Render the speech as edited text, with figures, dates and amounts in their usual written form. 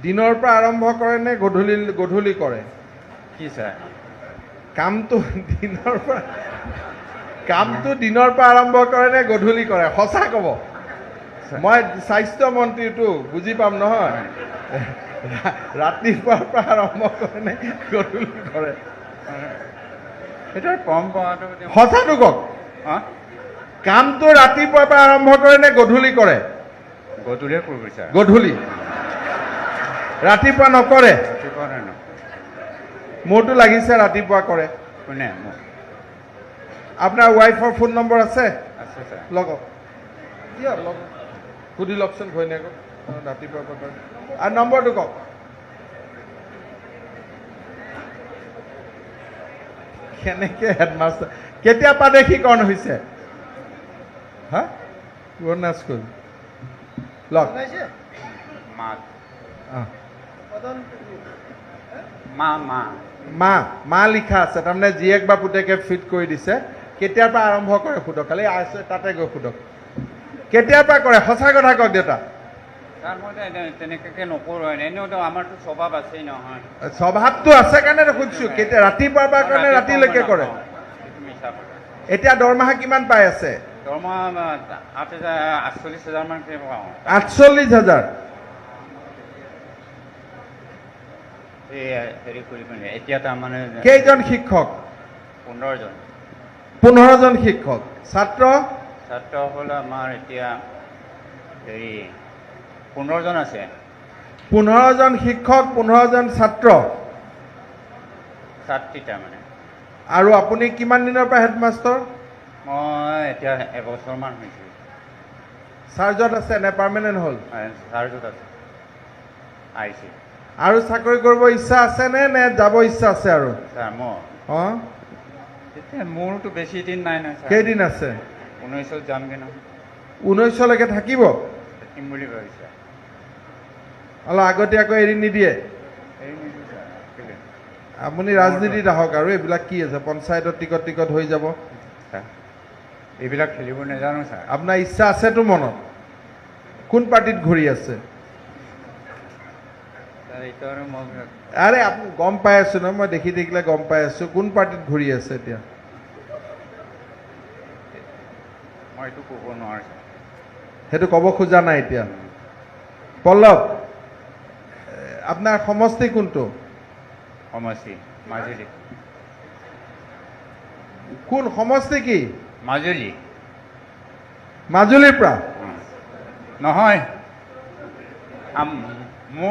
দিনৰ পৰা আৰম্ভ কৰে নে গধূলি কৰে? কি ছাৰ? কামটো দিনৰ পৰা আৰম্ভ কৰে নে গধূলি কৰে? সঁচা ক'ব। মই স্বাস্থ্য মন্ত্ৰীটো বুজি পাম নহয়। ৰাতিপুৱাৰ পৰা আৰম্ভ কৰে নে গধূলি কৰে? সেইটো পৰম্পৰাটো সঁচাটো কওক। কামটো ৰাতিপুৱাৰ পৰা আৰম্ভ কৰে নে গধূলি কৰে? গধূলিয়ে কৰিব ছাৰ। গধূলি। ৰাতিপুৱা নকৰে? ৰাতিপুৱা নহয়। মোৰতো লাগিছে ৰাতিপুৱা কৰে। কোনে? মোক আপোনাৰ ৱাইফৰ ফোন নম্বৰ আছে? আছে ছাৰ। লগক দিয়ক, লগক সুধি লওকচোন ঘৈণীয়েকক ৰাতিপুৱা পৰা কৰে। আৰু নম্বৰটো কওক। কেনেকে হেডমাষ্টাৰ কেতিয়া প্ৰাদেশিকৰণ হৈছে? হা পুৰণা স্কুল লওক। মা লিখা আছে, তাৰমানে জীয়েক বা পুতেকে ফিট কৰি দিছে। কেতিয়াৰ পৰা আৰম্ভ কৰে সোধক, খালি আছে তাতে গৈ সোধক। কেতিয়াৰ পৰা কৰে? সঁচা কথা কওক দেউতা। ছাৰ মই তেনেকৈ নকৰোঁ। এনেওতো আমাৰতো স্বভাৱ আছেই নহয়। স্বভাৱটো আছে কাৰণে সুধিছোঁ। কেতিয়া ৰাতিপুৱাৰ পৰা কাৰণে ৰাতিলৈকে কৰে? এতিয়া দৰমহা কিমান পাই আছে? দৰমহা 48,000 মানকৈ পাওঁ। 48,000? হেৰি কৰি পিনে এতিয়া তাৰমানে কেইজন শিক্ষক? 15জন। 15জন শিক্ষক। ছাত্ৰ হ'ল আমাৰ এতিয়া হেৰি 15জন আছে। 15জন শিক্ষক, 15জন ছাত্ৰ, ছাত্ৰী তাৰমানে। আৰু আপুনি কিমান দিনৰ পৰা হেডমাষ্টাৰ? মই এতিয়া এবছৰমান হৈছোঁ। চাৰ্জত আছে নে পাৰ্মানেণ্ট হ'ল? চাৰ্জত আছে, আহিছে। আৰু চাকৰি কৰিব ইচ্ছা আছে নে যাব ইচ্ছা আছে আৰু? ছাৰ মোৰ এতিয়া মোৰতো বেছি দিন নাই নহয় ছাৰ। কেইদিন আছে? 19ত যামগৈ নহয়। 19লৈকে থাকিব? থাকিম বুলি ভাবিছা? অলপ আগতীয়াকৈ এৰি নিদিয়ে? এই নিদিওঁ ছাৰ। কেলৈ? আপুনি ৰাজনীতিত আহক আৰু এইবিলাক কি আছে? পঞ্চায়তত টিকট হৈ যাব। এইবিলাক খেলিব নাজানো ছাৰ। আপোনাৰ ইচ্ছা আছেতো মনত? কোন পাৰ্টিত ঘূৰি আছে? এইটো আৰু মই আৰে আপুনি গম পাই আছো ন, মই দেখি থাকিলে গম পাই আছো। কোন পাৰ্টিত ঘূৰি আছে এতিয়া? মই এইটো ক'ব নোৱাৰো ছাৰ। সেইটো ক'ব খোজা নাই এতিয়া? পল্লৱ, আপোনাৰ সমষ্টি কোনটো? সমষ্টি মাজুলী। কোন সমষ্টি? কি মাজুলী? মাজুলীৰ পৰা? নহয়,